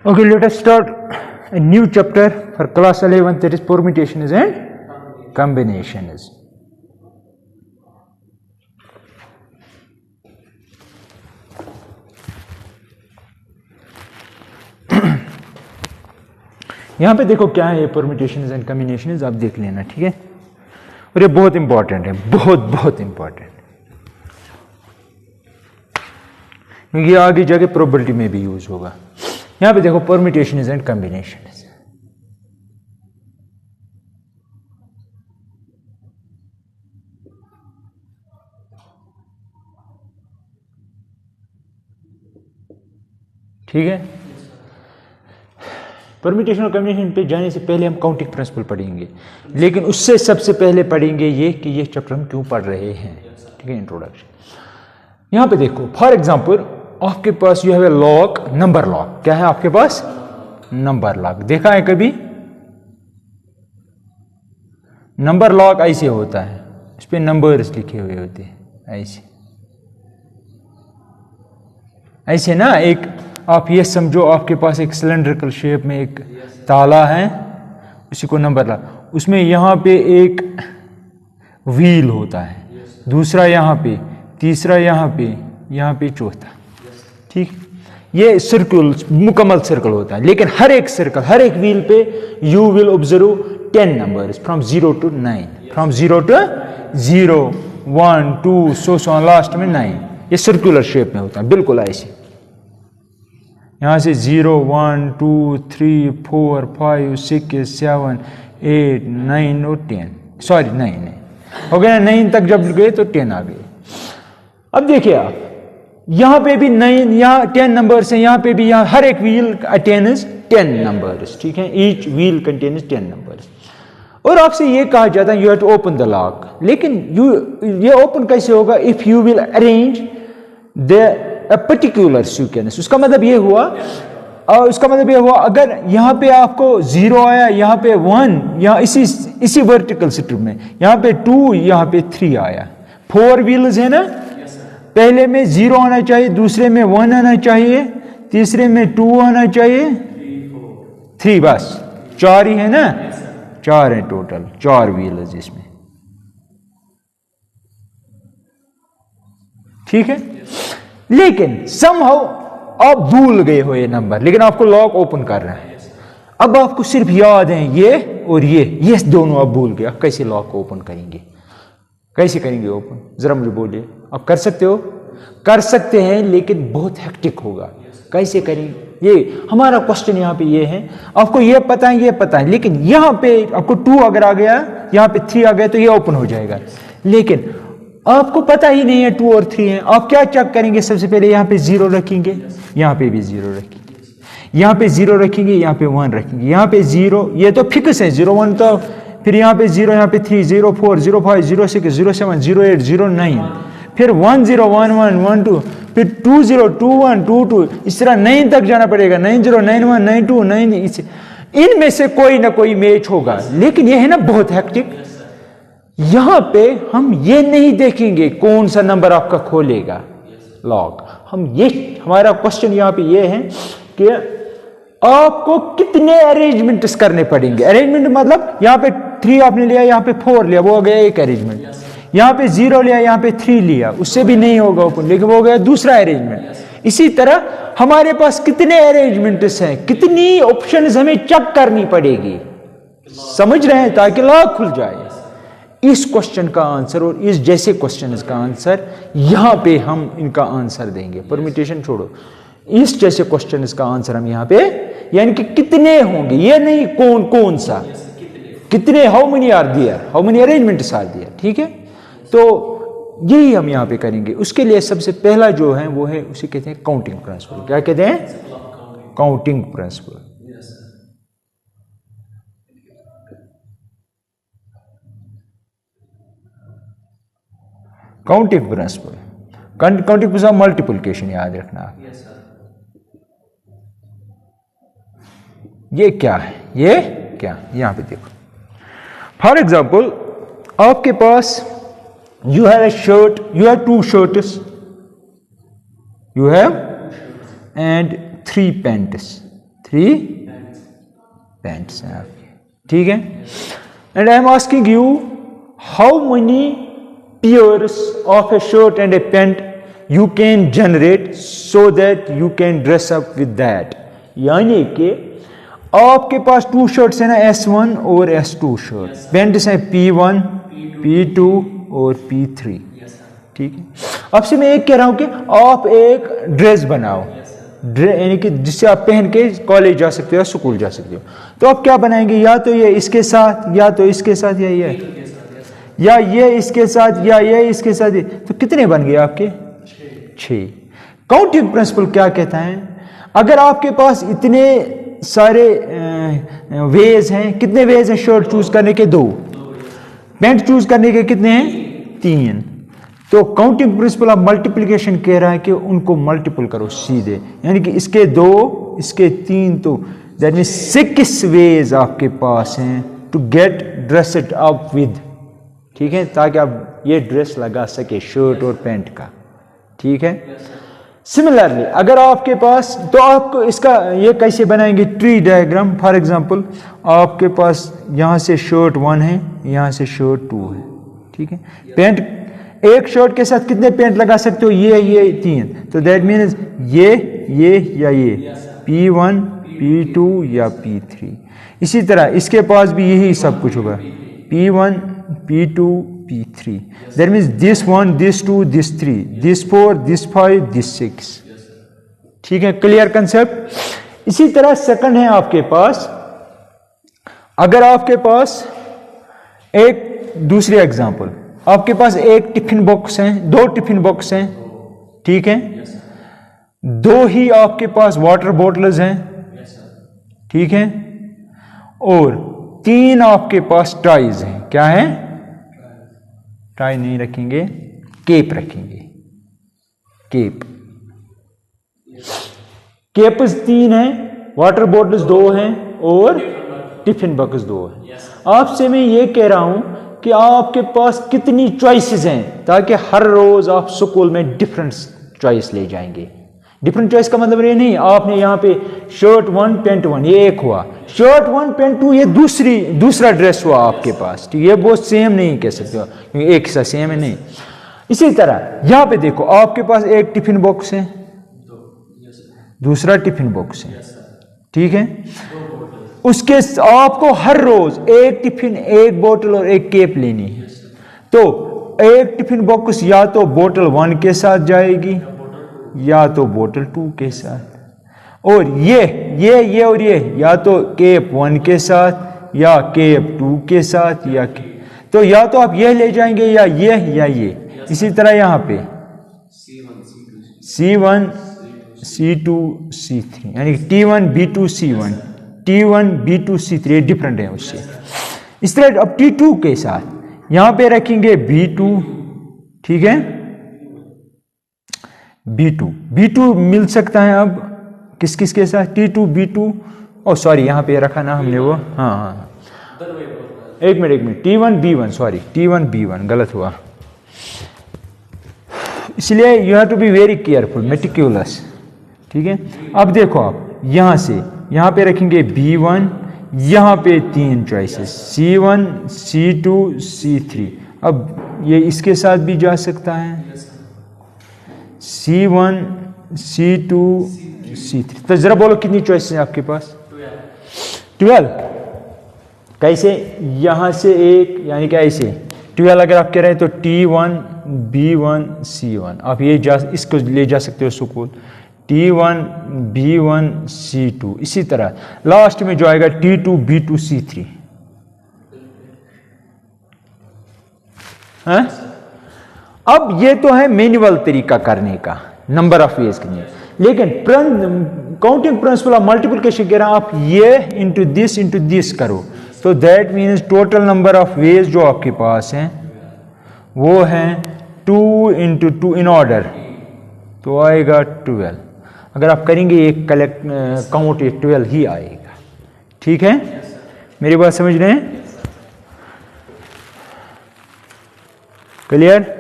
Okay, let us start a new chapter for class 11, that is permutations and combinations. यहाँ पे देखो क्या है ये परम्यूटेशंस एंड कॉम्बिनेशंस, आप देख लेना, ठीक है। और ये बहुत इंपॉर्टेंट है, बहुत बहुत इंपॉर्टेंट, क्योंकि ये आगे जाके प्रोबेबिलिटी में भी यूज होगा। यहाँ पे देखो परम्यूटेशंस एंड कॉम्बिनेशंस। ठीक है, परम्यूटेशन और कॉम्बिनेशन पे जाने से पहले हम काउंटिंग प्रिंसिपल पढ़ेंगे, लेकिन उससे सबसे पहले पढ़ेंगे ये कि ये चैप्टर हम क्यों पढ़ रहे हैं, ठीक है, इंट्रोडक्शन। यहां पे देखो फॉर एग्जांपल आपके पास you have a lock, number lock. क्या है आपके पास? Number lock. देखा है कभी? नंबर लॉक ऐसे होता है, इस पे नंबर्स लिखे हुए होते हैं, ऐसे ऐसे ना। एक आप ये समझो आपके पास एक सिलेंड्रिकल शेप में एक ताला है, उसी को नंबर लॉक, उसमें यहाँ पे एक व्हील होता है, दूसरा यहाँ पे, तीसरा यहाँ पे चौथा, ठीक। ये सर्कल, मुकम्मल सर्कल होता है, लेकिन हर एक सर्कल, हर एक व्हील पे you will observe 10 numbers from 0 to 9, from 0 to 0, 1, 2 so last में 9। ये सर्कुलर शेप में होता है, बिल्कुल ऐसे। यहाँ से 0, 1, 2, 3, 4, 5, 6, 7, 8, 9 और 10, सॉरी 9 हो गया। 9 तक जब गए तो 10 आ गए। अब देखिए आप, यहाँ पे भी 9, यहाँ 10 नंबर्स हैं, यहाँ पे भी, यहाँ हर एक व्हील कंटेन्स 10 नंबर्स, ठीक है। Each wheel contains 10 numbers. और आपसे ये कहा जाता है you have to open the lock, लेकिन ये ओपन कैसे होगा? If you will arrange the A particular sequence। उसका मतलब ये हुआ, और उसका मतलब ये हुआ अगर यहाँ पे आपको 0 आया, यहाँ पे 1, यहाँ इसी वर्टिकल स्ट्रिप में, यहाँ पे 2, यहाँ पे 3 आया। 4 व्हील्स है ना, पहले में 0 आना चाहिए, दूसरे में 1 आना चाहिए, तीसरे में 2 आना चाहिए, 3, बस 4 ही है ना, 4 है टोटल, 4 व्हील्स इसमें, ठीक है। लेकिन समहाउ आप भूल गए हो ये नंबर, लेकिन आपको लॉक ओपन कर रहा है। अब आपको सिर्फ याद है ये और ये दोनों आप भूल गए। आप कैसे लॉक को ओपन करेंगे? कैसे करेंगे ओपन? जरा मुझे बोलिए। आप कर सकते हो? कर सकते हैं, लेकिन बहुत हेक्टिक होगा। कैसे करेंगे? ये हमारा क्वेश्चन यहाँ पे ये है, आपको ये पता है, लेकिन यहाँ पे आपको 2 अगर आ गया, यहाँ पे 3 आ गया तो ये ओपन हो जाएगा, लेकिन आपको पता ही नहीं है 2 और 3 है। आप क्या चेक करेंगे? सबसे पहले यहाँ पे 0 रखेंगे, यहाँ पे भी 0 रखेंगे, यहाँ पे 0 रखेंगे, यहाँ पे 1 रखेंगे, यहाँ पे 0, ये तो फिक्स है 0, 1 तो, फिर यहाँ पे 0, यहाँ पे 3, 0, 4, 0, 5, 0, 6, 0, 7, 0, 8, 0, 9, फिर 1, 0, 1, 1, 1, 2, फिर 2, 0, 2, 1, 2, 2, इस तरह 9 तक जाना पड़ेगा। 9, 0, 9, 1, 9, 2, 9, इनमें से कोई ना कोई मैच होगा। लेकिन यह है ना बहुत हेक्टिक। यहां पे हम ये नहीं देखेंगे कौन सा नंबर आपका खोलेगा लॉक। हमारा क्वेश्चन यहां पे ये है कि आपको कितने अरेंजमेंट्स करने पड़ेंगे। अरेंजमेंट मतलब यहां पे 3 आपने लिया, यहां पे 4 लिया, वो हो गया एक अरेंजमेंट। यहां पे 0 लिया, यहां पे 3 लिया, उससे भी नहीं होगा ओपन, लेकिन वो हो गया दूसरा अरेंजमेंट। इसी तरह हमारे पास कितने अरेंजमेंट्स हैं, कितनी ऑप्शंस हमें चेक करनी पड़ेगी, समझ रहे हैं, ताकि लॉक खुल जाए। इस क्वेश्चन का आंसर और इस जैसे क्वेश्चन का आंसर यहां पे हम इनका आंसर देंगे। परम्यूटेशन छोड़ो, इस जैसे क्वेश्चन का आंसर हम यहां पे, यानी कि कितने होंगे, ये नहीं कौन सा, कितने, how many are there, how many arrangements are there, ठीक है। तो यही हम यहां पे करेंगे। उसके लिए सबसे पहला जो है वो है, उसे कहते हैं काउंटिंग प्रिंसिपल। क्या कहते हैं? Counting principle. Counting principle, counting principle multiplication, याद रखना। ये क्या है? ये क्या, यहां पे देखो। फॉर एग्जाम्पल आपके पास you have a shirt, you have 2 shirts, you have and 3 pants, 3 pants हैं आपके, ठीक है। And I am asking you how many pairs of a shirt and a pant you can generate so that you can dress up with that। यानी कि आपके पास 2 shirts है ना, S1 और S2 शर्ट, पैंट्स हैं P1 P2 और P3, ठीक है। अब से मैं एक कह रहा हूं कि आप एक ड्रेस बनाओ, यानी कि जिससे आप पहन के कॉलेज जा सकते हो, स्कूल जा सकते हो। तो आप क्या बनाएंगे, या तो ये इसके साथ, या तो इसके साथ, या ये इसके साथ, या ये इसके साथ। तो कितने बन गए आपके? 6। काउंटिंग प्रिंसिपल क्या कहता है, अगर आपके पास इतने सारे वेज हैं, कितने वेज हैं शर्ट चूज करने के? 2। पैंट चूज करने के कितने हैं? 3। तो काउंटिंग प्रिंसिपल ऑफ मल्टीप्लिकेशन कह रहा है कि उनको मल्टीपल करो सीधे, यानी कि इसके 2 इसके 3, तो दैट मीन 6 वेज आपके पास हैं to get dressed up with, ठीक है, ताकि आप ये ड्रेस लगा सके शर्ट और पैंट का, ठीक है। सिमिलरली अगर आपके पास, तो आपको इसका ये कैसे बनाएंगे ट्री डायग्राम। फॉर एग्जांपल आपके पास यहां से शर्ट 1 है, यहां से शर्ट 2 है, ठीक है। पैंट, एक शर्ट के साथ कितने पैंट लगा सकते हो? ये 3। तो दैट मीन्स ये या ये P1 P2 या P3। इसी तरह इसके पास भी यही सब कुछ होगा, P1 P2 P3। That means this 1, this 2, this 3, this 4, this 5, this 6, ठीक है। Clear concept. इसी तरह सेकंड है आपके पास, अगर आपके पास एक दूसरी एग्जांपल, आपके पास एक टिफिन बॉक्स है, 2 टिफिन बॉक्स हैं, ठीक है। 2 ही आपके पास वाटर बॉटल्स हैं, ठीक है, और 3 आपके पास टाइज हैं। क्या है? टाई नहीं रखेंगे, केप रखेंगे, केप। केप्स 3 हैं, वाटर बॉटल्स 2 हैं और टिफिन बॉक्स 2 हैं। आपसे मैं ये कह रहा हूं कि आपके पास कितनी चॉइसेस हैं, ताकि हर रोज आप स्कूल में डिफरेंट चॉइस ले जाएंगे। डिफरेंट चॉइस का मतलब ये नहीं आपने यहाँ पे शर्ट 1 पैंट 1, ये एक हुआ, शर्ट 1 पैंट 2 ये दूसरा ड्रेस हुआ आपके पास, ठीक है। ये बहुत सेम नहीं कह सकते हो क्योंकि एक सा सेम है नहीं। इसी तरह यहाँ पे देखो आपके पास एक टिफिन बॉक्स है, दूसरा टिफिन बॉक्स है, ठीक है। उसके आपको हर रोज एक टिफिन, एक बोतल और एक केप लेनी है। तो एक टिफिन बॉक्स या तो बोतल 1 के साथ जाएगी या तो बोतल 2 के साथ, और ये और ये या तो केप 1 के साथ या केप 2 के साथ, तो या तो आप ये ले जाएंगे या ये। इसी तरह यहाँ पे C1 C2 C3, यानी T1 B2 C1 T1 B2 C3 different है उससे। इस तरह अब T2 के साथ यहां पे रखेंगे B2, ठीक है। B2 मिल सकता है अब किस के साथ? T2 B2, सॉरी यहां पे रखा ना हमने वो, हाँ, एक minute, T1 B1, sorry T1 B1 गलत हुआ, इसलिए you have to be very careful, meticulous, ठीक है। अब देखो आप यहां से यहां पे रखेंगे B1, यहां पे 3 चॉइसेस C1 C2 C3। अब ये इसके साथ भी जा सकता है, C1 C2 C3। तो जरा बोलो कितनी चॉइसेस हैं आपके पास? 12। कैसे? यहां से एक, यानी कि ऐसे 12 अगर आप कह रहे हैं तो T1 B1 C1, आप ये इसको ले जा सकते हो स्कूल, T1 B1 C2। इसी तरह लास्ट में जो आएगा T2 B2 C3, है? अब ये तो है मैनुअल तरीका करने का, नंबर ऑफ वेज के लिए, लेकिन काउंटिंग प्रिंसिपल ऑफ मल्टीप्लिकेशन कह रहा आप ये इंटू दिस करो, तो that means total number of ways जो आपके पास हैं वो है 2 × 2 इन ऑर्डर, तो आएगा 12। अगर आप करेंगे ये काउंट 12 ही आएगा, ठीक है। मेरी बात समझ रहे हैं? क्लियर?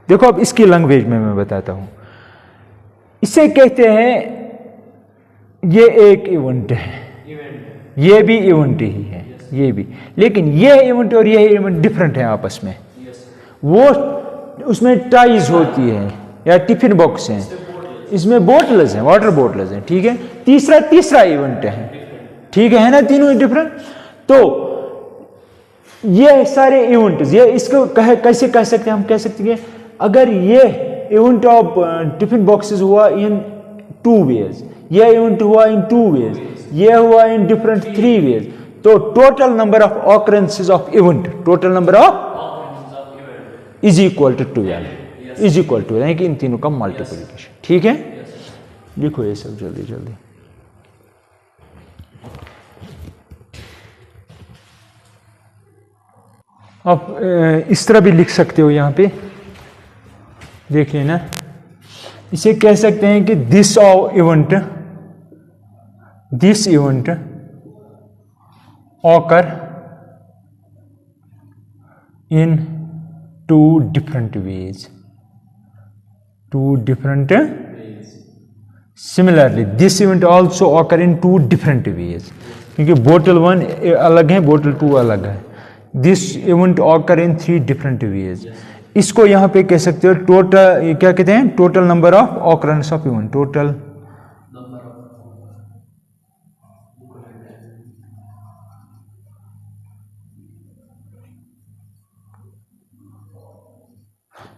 देखो अब इसकी लैंग्वेज में मैं बताता हूं। इसे कहते हैं, ये एक इवेंट है, ये भी इवेंट ही है, ये भी, लेकिन ये इवेंट और ये इवेंट डिफरेंट है आपस में। वो उसमें टाइज होती है या टिफिन बॉक्स हैं, इसमें बोटल्स हैं, वाटर बोटल्स हैं, ठीक है। तीसरा इवेंट है, ठीक है ना, तीनों डिफरेंट। तो ये सारे इवेंट्स, ये इसको कैसे कह सकते हैं हम, कह सकते हैं अगर ये इवेंट ऑफ टिफिन बॉक्सेस हुआ इन 2 वेज, ये इवेंट हुआ इन 2 वेज, ये हुआ इन डिफरेंट 3 वेज, तो total number of occurrences of event, total number of is equal to 12, is equal to, यानी कि इन तीनों का मल्टीप्लिकेशन, ठीक है। लिखो ये सब जल्दी जल्दी। आप इस तरह भी लिख सकते हो, यहां पे देख लेना। इसे कह सकते हैं कि this event occur in 2 different ways. Similarly, this event also occur in 2 different ways. क्योंकि बोतल 1 अलग है, बोतल 2 अलग है। This event occur in 3 different ways. इसको यहां पे कह सकते हो टोटल, क्या कहते हैं, total number of occurrence of event, total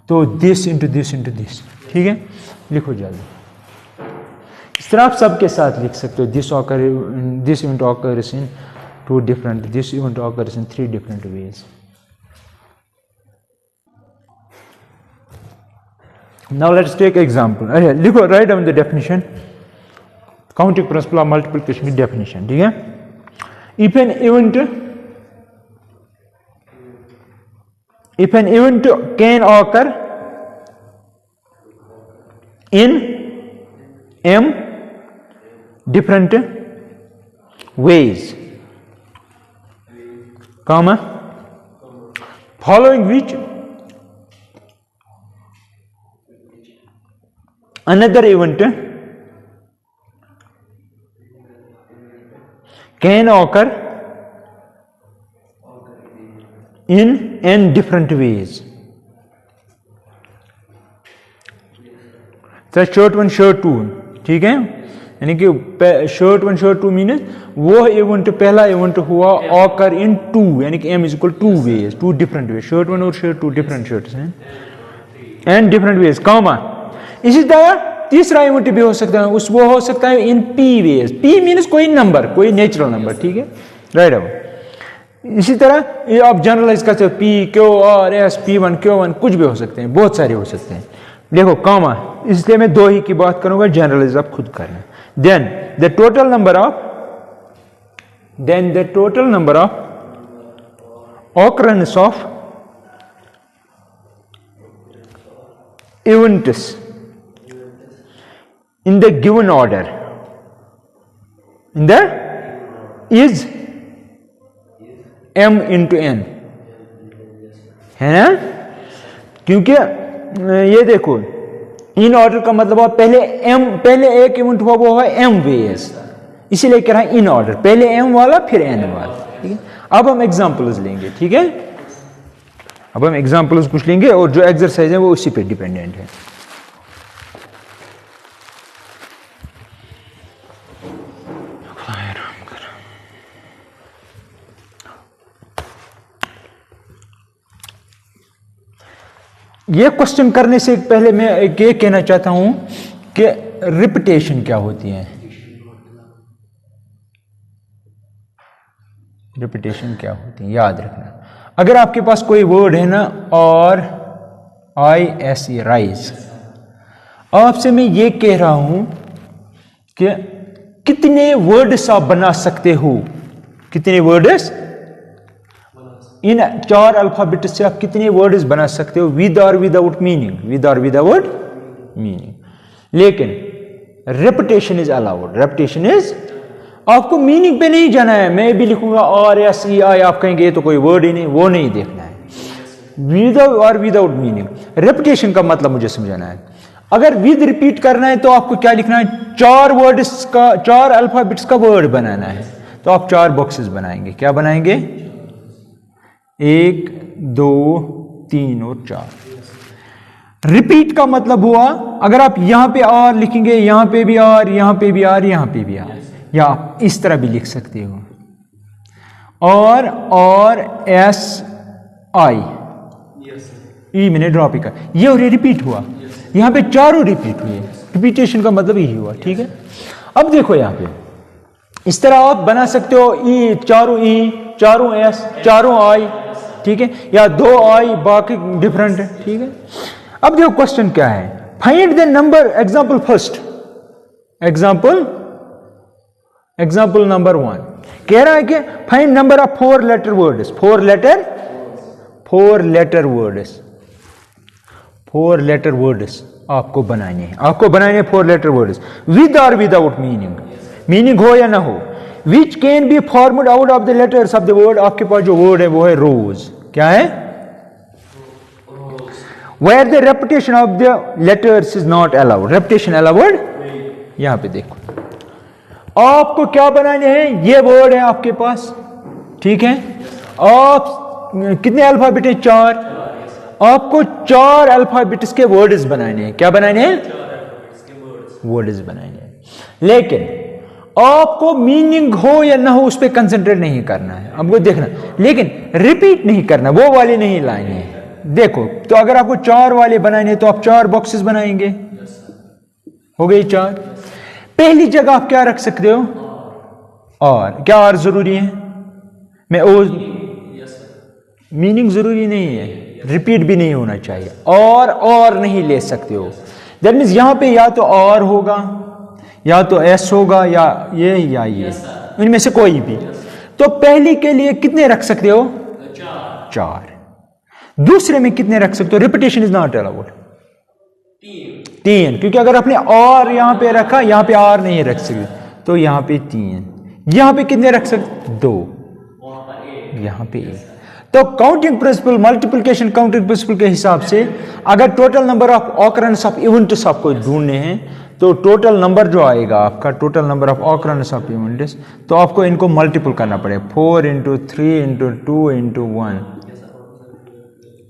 तो दिस इंटू दिस, ठीक है। लिखो जल्दी। इस तरह आप सबके साथ लिख सकते हो, this event occurs in 2 different, this event occurs in 3 different ways. Now let's take example. लिखो, write down the definition, counting principle of multiplication की definition, ठीक है। If an event can occur in m different ways, comma, following which another event can occur in n different ways. तो short 1 short 2, ठीक है, यानी कि short 1 short 2 mean वो event, पहला इवेंट हुआ ऑकर इन 2, यानी कि m इक्वल 2 वेज, 2 different ways, शॉर्ट 1 और शॉर्ट 2 डिफरेंट शॉर्ट्स हैं, n different ways, कॉमा। इसी तरह तीसरा इवेंट भी हो सकता है, वो हो सकता है इन p वेज, p मीन्स कोई नंबर, कोई नेचुरल नंबर, ठीक है, राइट। अब इसी तरह ये आप जनरलाइज करते हो, P Q R S P1 Q1, कुछ भी हो सकते हैं, बहुत सारे हो सकते हैं। देखो कॉमा, इसलिए मैं 2 ही की बात करूंगा, जनरलाइज आप खुद करना। Then the total number of occurrence of events in the given order is m into n, है ना। क्योंकि ये देखो, इन ऑर्डर का मतलब पहले एक इवेंट हुआ, वो है m वेज, इसीलिए कह रहा है इन ऑर्डर, पहले m वाला फिर n वाला, ठीक है। अब हम एग्जांपल्स लेंगे, ठीक है, अब हम एग्जांपल्स कुछ लेंगे और जो एक्सरसाइज है वो उसी पे डिपेंडेंट है। ये क्वेश्चन करने से पहले मैं ये कहना चाहता हूं कि रिपीटेशन क्या होती है, रिपीटेशन क्या होती है, याद रखना। अगर आपके पास कोई वर्ड है ना, और ISE राइज, आपसे मैं ये कह रहा हूं कि कितने वर्ड्स आप बना सकते हो, कितने वर्ड्स, इन 4 अल्फाबेट से आप कितने वर्ड्स बना सकते हो, विद और विदाउट मीनिंग, विद और विदाउट मीनिंग। लेकिन repetition is allowed, repetition is, आपको मीनिंग पे नहीं जाना है। मैं भी लिखूंगा RSEI, आप कहेंगे ये तो कोई वर्ड ही नहीं, वो नहीं देखना है। विदाउट और विदाउट मीनिंग। रेपिटेशन का मतलब मुझे समझाना है। अगर विद रिपीट करना है तो आपको क्या लिखना है, 4 वर्ड्स का, 4 अल्फाबेट्स का वर्ड बनाना है। तो आप 4 बॉक्सेस बनाएंगे। क्या बनाएंगे? 1 2 3 और 4। रिपीट का मतलब हुआ अगर आप यहां पे आर लिखेंगे, यहां पे भी आर, यहां पे भी आर, यहां पे भी आर, या आप इस तरह भी लिख सकते हो, और एस आई ई मैंने ड्रॉप ही कर, ये और ये रिपीट हुआ। यहां पे चारों रिपीट हुए। रिपीटेशन का मतलब यही हुआ। ठीक है, अब देखो यहां पे इस तरह आप बना सकते हो, ई चारों एस, चारों आई। ठीक है, या 2 आई बाकी डिफरेंट है। ठीक है, अब देखो क्वेश्चन क्या है, find the number. Example first, example number 1 कह रहा है कि find number of 4 letter words. 4 letter words आपको बनाने हैं। 4 लेटर वर्ड्स विद और विदाउट मीनिंग हो या ना हो। Which can be formed out of the letters of the word. आपके पास जो वर्ड है वो है रोज। क्या है? Where the repetition of the letters is not allowed. Repetition allowed. यहां पे देखो आपको क्या बनाने हैं, ये वर्ड है आपके पास। ठीक है, आप कितने अल्फाबेट है? 4। आपको 4 अल्फाबेट्स के वर्ड्स बनाने हैं। क्या बनाने हैं? वर्ड्स बनाने हैं। लेकिन आपको मीनिंग हो या ना हो उस पर कंसंट्रेट नहीं करना है, हमको देखना, लेकिन रिपीट नहीं करना, वो वाले नहीं लाने हैं। देखो तो अगर आपको 4 वाले बनाने हैं तो आप 4 बॉक्सेस बनाएंगे। हो गई 4। पहली जगह आप क्या रख सकते हो? और क्या और जरूरी है? मैं ओ मीनिंग जरूरी नहीं है, रिपीट भी नहीं होना चाहिए, और नहीं ले सकते हो। दैट मीन्स यहां पे या तो और होगा, या तो एस होगा, या ये, इनमें से कोई भी। तो पहली के लिए कितने रख सकते हो? 4। दूसरे में कितने रख सकते हो? Repetition is not allowed. 3, क्योंकि अगर आपने और यहां पे रखा, यहां पे और नहीं रख सकते, तो यहां पे 3। यहां पे कितने रख सकते? 2। यहां पे 1। तो counting principle, multiplication counting principle के हिसाब से अगर total number of occurrence of events आपको ढूंढने हैं, तो टोटल नंबर जो आएगा आपका, total number of occurrence of events, तो आपको इनको मल्टीपल करना पड़ेगा। 4 × 3 × 2 × 1,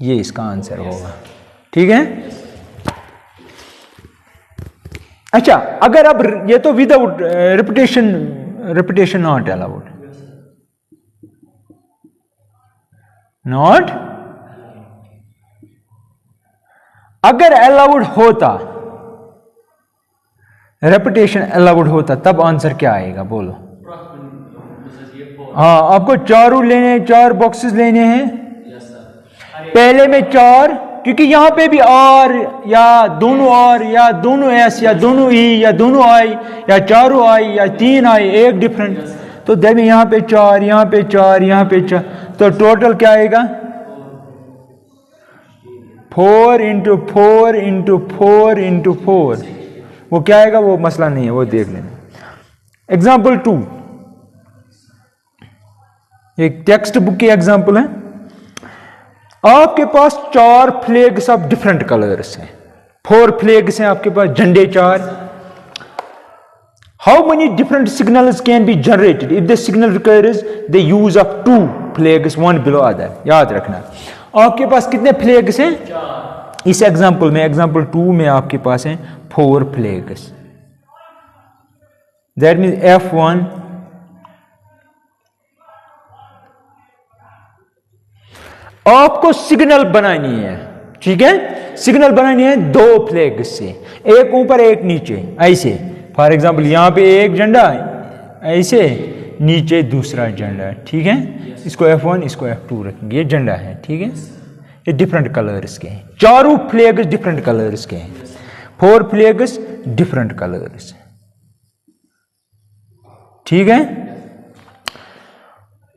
ये इसका आंसर होगा। ठीक है, अच्छा अगर अब ये तो without repetition not allowed, not. अगर अलाउड होता, रेपिटेशन अलाउड होता, तब आंसर क्या आएगा? बोलो। हाँ, आपको 4 बॉक्सेस लेने हैं। पहले में 4, क्योंकि यहां पे भी आर, या दोनों आर, या दोनों एस, या दोनों ई, या दोनों आई, या चारों आई, या 3 आई, एक डिफरेंट। तो देन यहां पे 4, यहां पे 4, यहां पे 4, तो टोटल क्या आएगा? 4 × 4 × 4 × 4। वो क्या आएगा? वो मसला नहीं है, वो देख लेना। एग्जाम्पल 2, एक टेक्स्ट बुक की एग्जाम्पल है। आपके पास 4 फ्लैग्स ऑफ डिफरेंट कलर्स हैं। 4 फ्लैग्स हैं आपके पास, झंडे 4। How many different signals can be generated if the signal requires the use of 2 flags one below other. याद रखना, आपके पास कितने फ्लैग्स हैं? इस एग्जाम्पल में, एग्जाम्पल 2 में आपके पास हैं 4 फ्लैग्स। दैट मीन्स F1, आपको सिग्नल बनानी है। ठीक है, सिग्नल बनानी है 2 फ्लैग से, एक ऊपर एक नीचे, ऐसे। फॉर एग्जांपल यहां पे एक झंडा, ऐसे नीचे दूसरा झंडा। ठीक है, इसको F1, इसको F2 रखेंगे। ये झंडा है। ठीक है, ये डिफरेंट कलर्स के हैं। 4 फ्लैग्स डिफरेंट कलर्स के हैं, 4 फ्लैग्स डिफरेंट कलर्स। ठीक है,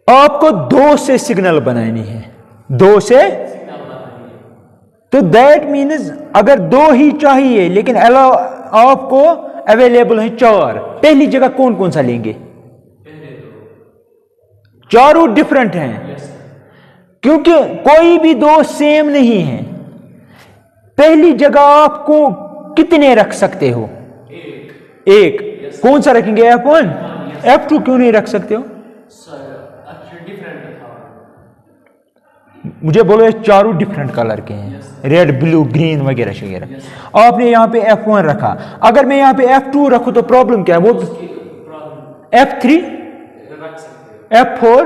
आपको 2 से सिग्नल बनानी है, 2 से। तो दैट मीन्स अगर 2 ही चाहिए, लेकिन आपको अवेलेबल है 4, पहली जगह कौन कौन सा लेंगे? 4 डिफरेंट हैं। क्योंकि कोई भी दो सेम नहीं है। पहली जगह आपको कितने रख सकते हो? एक। कौन सा रखेंगे? F1, F2 क्यों नहीं रख सकते हो? मुझे बोलो ये चारों डिफरेंट कलर के हैं, रेड, ब्लू, ग्रीन वगैरह वगैरह। आपने यहां पे F1 रखा, अगर मैं यहां पे F2 रखूं तो प्रॉब्लम क्या है? वो F3, F4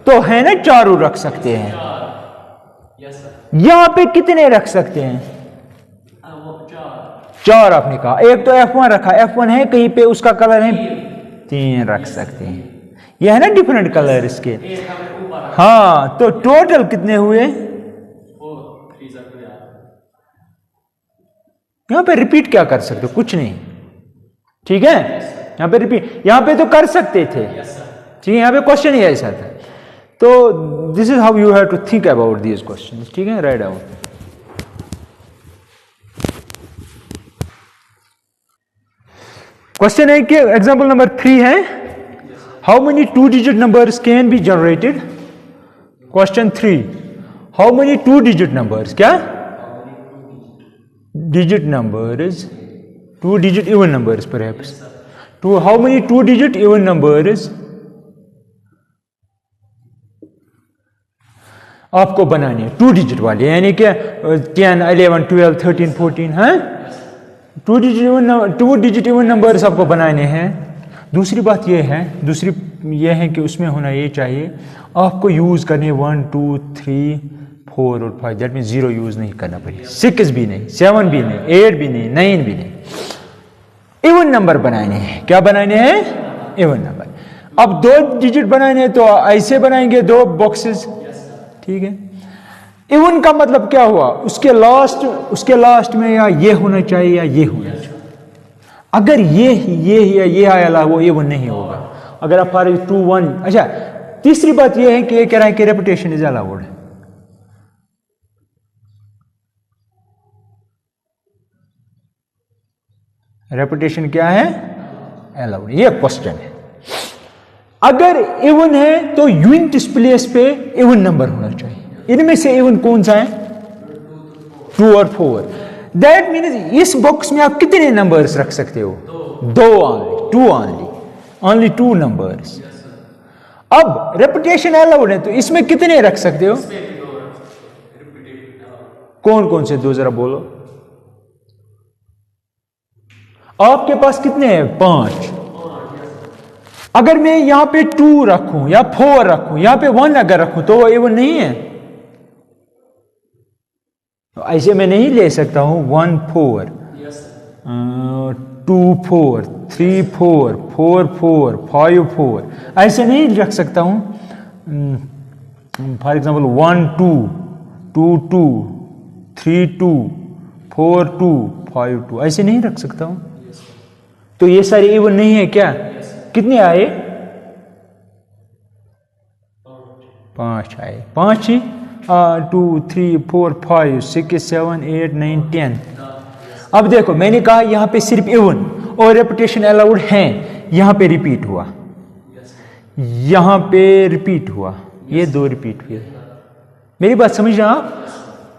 तो है ना, चारों रख सकते हैं। यहां पे कितने रख सकते हैं? चार आपने कहा। एक तो F1 रखा, F1 है कहीं पे, उसका कलर है 3 रख सकते हैं। यह है ना डिफरेंट कलर इसके। हाँ, तो टोटल कितने हुए? यहां पे रिपीट क्या कर सकते हो? कुछ नहीं, ठीक है। यहां पे रिपीट, यहां पे तो कर सकते थे, ठीक है। यहां पे क्वेश्चन ही ऐसा था। तो this is how you have to think about this question, ठीक है। Right out. क्वेश्चन है कि एग्जाम्पल नंबर 3 है, how many 2 digit numbers can be generated? Question 3, how many 2 digit numbers, क्या digit numbers, 2 digit even numbers perhaps, how many 2 digit even numbers आपको बनाने, 2 digit वाले, यानी कि 10, 11, 12, 13, 14, हाँ, 2 डिजिट इवन नंबर्स आपको बनाने हैं। दूसरी बात यह है कि उसमें होना ये चाहिए, आपको यूज करने 1, 2, 3, 4 और 5, दैट मीन 0 यूज नहीं करना पड़ेगा, 6 भी नहीं, 7 भी नहीं, 8 भी नहीं, 9 भी नहीं। इवन नंबर बनाने हैं। क्या बनाने हैं? Even number. अब 2 डिजिट बनाने हैं तो ऐसे बनाएंगे 2 बॉक्सेस, ठीक है। इवन का मतलब क्या हुआ? उसके लास्ट में या ये होना चाहिए या ये होना चाहिए। अगर ये आया वो इवन नहीं होगा। अगर आप 2, 1, अच्छा, तीसरी बात ये है कि ये कह रहा है कि रेपिटेशन इज अलाउड। रेपिटेशन क्या है? अलाउड। ये क्वेश्चन है। अगर इवन है तो यूनिट प्लेस पे इवन नंबर होना चाहिए। इनमें से इवन कौन सा है? 2 और 4। दैट मीन्स इस बॉक्स में आप कितने नंबर्स रख सकते हो? 2 ओनली 2 नंबर्स। अब रेपिटेशन अलाउड है तो इसमें कितने रख सकते हो? कौन कौन से 2 जरा बोलो। आपके पास कितने हैं? 5। अगर मैं यहां पे 2 रखूं या 4 रखूं, यहां पे 1 अगर रखूं तो वो इवन नहीं है। तो ऐसे मैं नहीं ले सकता हूं 1 4, 2 4, 3 4, 4 4, 5 4, ऐसे नहीं रख सकता हूं। फॉर एग्जाम्पल 1 2, 2 2, 3 2, 4 2, 5 2, ऐसे नहीं रख सकता हूं। तो ये सारे इवन नहीं है क्या? कितने आए? 5 आए। 5 ही 2 3 4 5 6 7 8 9 10। अब देखो, मैंने कहा यहां पे सिर्फ इवन और रेपिटेशन अलाउड है। यहां पे रिपीट हुआ, यहां पे रिपीट हुआ, ये 2 रिपीट हुए। मेरी बात समझ रहे आप?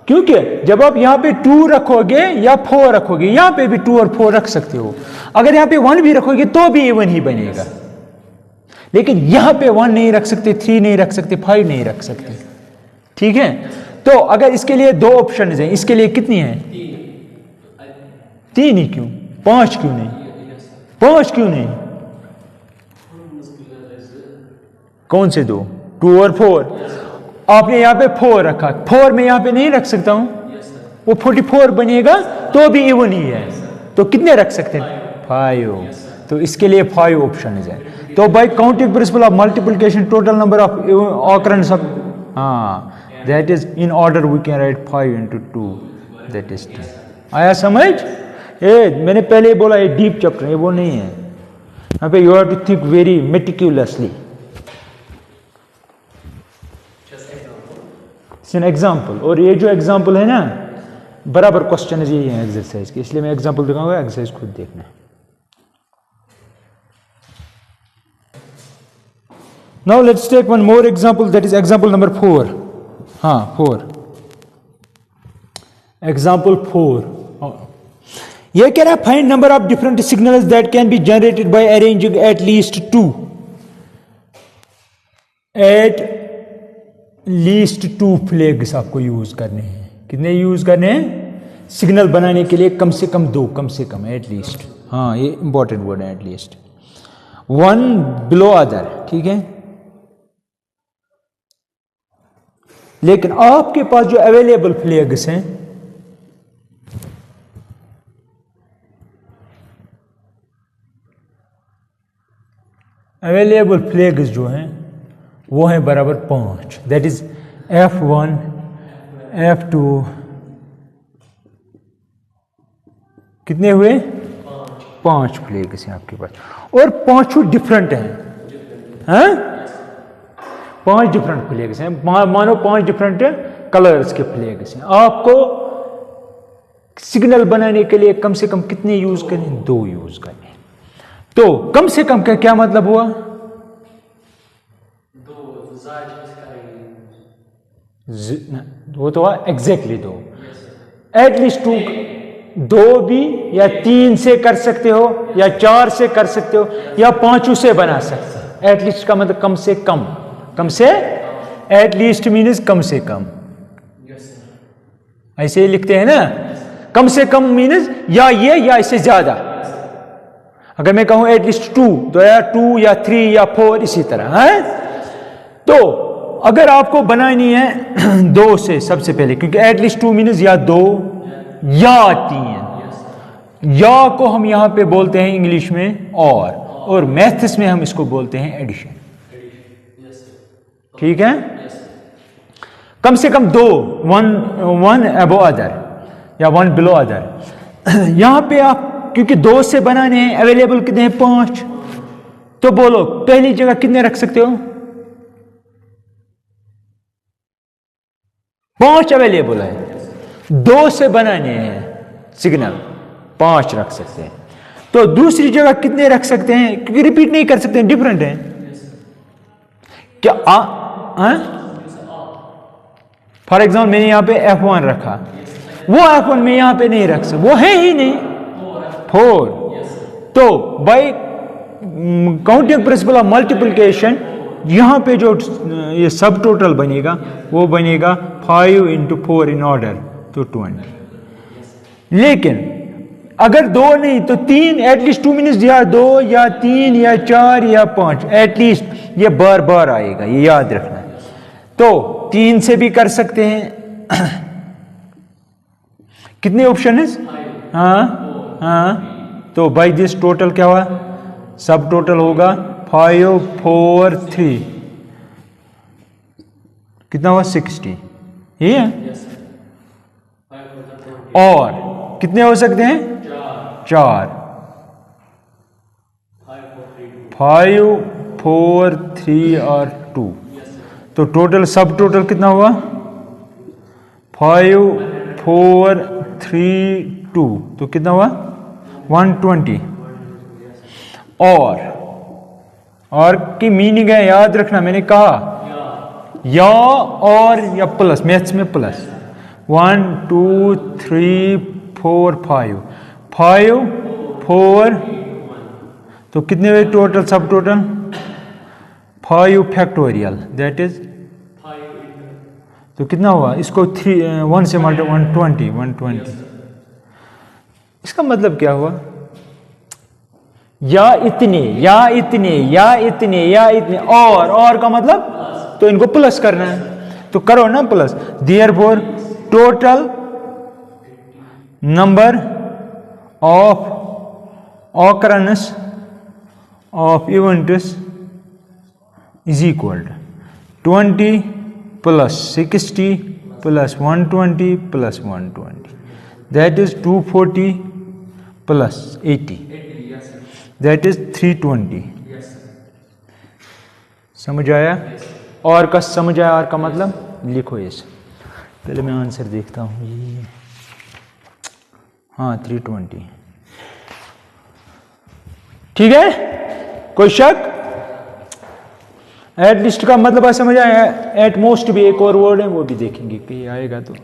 क्योंकि जब आप यहां पे 2 रखोगे या 4 रखोगे, यहां पे भी 2 और 4 रख सकते हो। अगर यहां पे 1 भी रखोगे तो भी इवन ही बनेगा। लेकिन यहां पे 1 नहीं रख सकते, 3 नहीं रख सकते, 5 नहीं रख सकते, ठीक है। तो अगर इसके लिए 2 ऑप्शन हैं, इसके लिए कितनी है? 3 ही क्यों? 5 क्यों नहीं? 5 क्यों नहीं? कौन से 2? 2 और 4। आपने यहां पे 4 रखा, 4 में यहां पे नहीं रख सकता हूं, वो 44 बनेगा तो भी इवन ही है। तो कितने रख सकते हैं? 5। तो इसके लिए 5 ऑप्शन है। तो by counting principle of multiplication total number of occurrence of, हाँ, that is in order we can write 5 into 2, that is 2। आया समझ? मैंने पहले ही बोला ये डीप चैप्टर है, वो नहीं है। यहाँ पे you have to think very meticulously. An example, और ये जो एग्जाम्पल है ना, बराबर क्वेश्चन यही है एक्सरसाइज के, इसलिए मैं एग्जाम्पल दिखाऊंगा, एक्सरसाइज खुद देखना है। Now let's take one more example, that is example number 4. हाँ 4, एग्जांपल 4. ये कह रहा है find number of different signals that can be generated by arranging at least 2. At least 2 flags आपको यूज करने हैं. कितने यूज करने हैं सिग्नल बनाने के लिए? कम से कम 2, कम से कम, एट लीस्ट. हाँ ये इंपॉर्टेंट वर्ड है, एट लीस्ट. 1 बिलो अदर, ठीक है. लेकिन आपके पास जो अवेलेबल फ्लैग्स हैं, अवेलेबल फ्लैग्स जो हैं वो हैं बराबर 5. दैट इज F1, F2, कितने हुए? 5 फ्लैग्स हैं आपके पास, और 5 डिफरेंट हैं. 5 डिफरेंट फ्लैग्स हैं. मानो 5 डिफरेंट कलर्स के फ्लैग्स हैं. आपको सिग्नल बनाने के लिए कम से कम कितने यूज करें? 2 यूज करें. तो कम से कम का क्या मतलब हुआ? 2 वो तो हुआ एग्जैक्टली 2. एटलीस्ट 2 भी, या 3 से कर सकते हो, या 4 से कर सकते हो, या 5 से बना सकते हो. एटलीस्ट का मतलब कम से कम. कम से, एटलीस्ट मीन्स कम से कम. ऐसे ही लिखते हैं ना. कम से कम मीन्स या ये या इससे ज्यादा. अगर मैं कहूं एटलीस्ट 2 तो या 2 या 3 या 4 इसी तरह है. तो अगर आपको बनानी है 2 से सबसे पहले, क्योंकि एटलीस्ट 2 मीन्स या 2 या 3. या को हम यहां पे बोलते हैं इंग्लिश में और मैथ्स में हम इसको बोलते हैं एडिशन. ठीक है. कम से कम 2, 1 अबो अदर या 1 बिलो अदर. यहां पे आप क्योंकि 2 से बनाने हैं, अवेलेबल कितने हैं? 5. तो बोलो पहली जगह कितने रख सकते हो? 5 अवेलेबल है. 2 से बनाने हैं सिग्नल, 5 रख सकते हैं. तो दूसरी जगह कितने रख सकते हैं? क्योंकि रिपीट नहीं कर सकते हैं, डिफरेंट है. क्या फॉर एग्जाम्पल मैंने यहां पे F1 रखा, वो F1 में यहां पे नहीं रख सकता, वो है ही नहीं. 4. तो by counting principle of multiplication यहां पे जो ये सब टोटल बनेगा वो बनेगा 5 into 4 इन ऑर्डर, तो 20. लेकिन अगर 2 नहीं तो 3, एटलीस्ट 2 मीन्स या 2 या 3 या 4 या 5, एटलीस्ट. ये बार बार आएगा, ये याद रखना है. तो 3 से भी कर सकते हैं. कितने ऑप्शन है? हाँ. तो बाई दिस टोटल क्या हुआ? सब टोटल होगा 5, 4, 3, कितना हुआ? 60. ये है. और कितने हो सकते हैं? 4. 5, 4, 3 और 2. तो टोटल सब टोटल कितना हुआ? 5, 4, 3, 2. तो कितना हुआ? 120. और की मीनिंग है, याद रखना, मैंने कहा या और या प्लस, मैथ्स में प्लस. 1, 2, 3, 4, 5. 5, 4, तो कितने हुए टोटल? सब टोटल 5 फैक्टोरियल, दैट इज, तो कितना हुआ? इसको 1 से मल्टीप्लाई 120. इसका मतलब क्या हुआ? या इतने या इतने या इतने या इतने, और का मतलब तो इनको प्लस करना है, तो करो ना plus. Therefore total number of occurrence of events is equal to 20 plus 60 plus 120 plus 120. That is 240 plus 80. That is 320. समझ आया? और का समझ आया? और का मतलब लिखो ये सब. पहले मैं आंसर देखता हूँ. ये हाँ 320. ठीक है, कोई शक? एट लिस्ट का मतलब समझ आया, एट मोस्ट भी एक और वर्ड है, वो भी देखेंगे कहीं आएगा तो।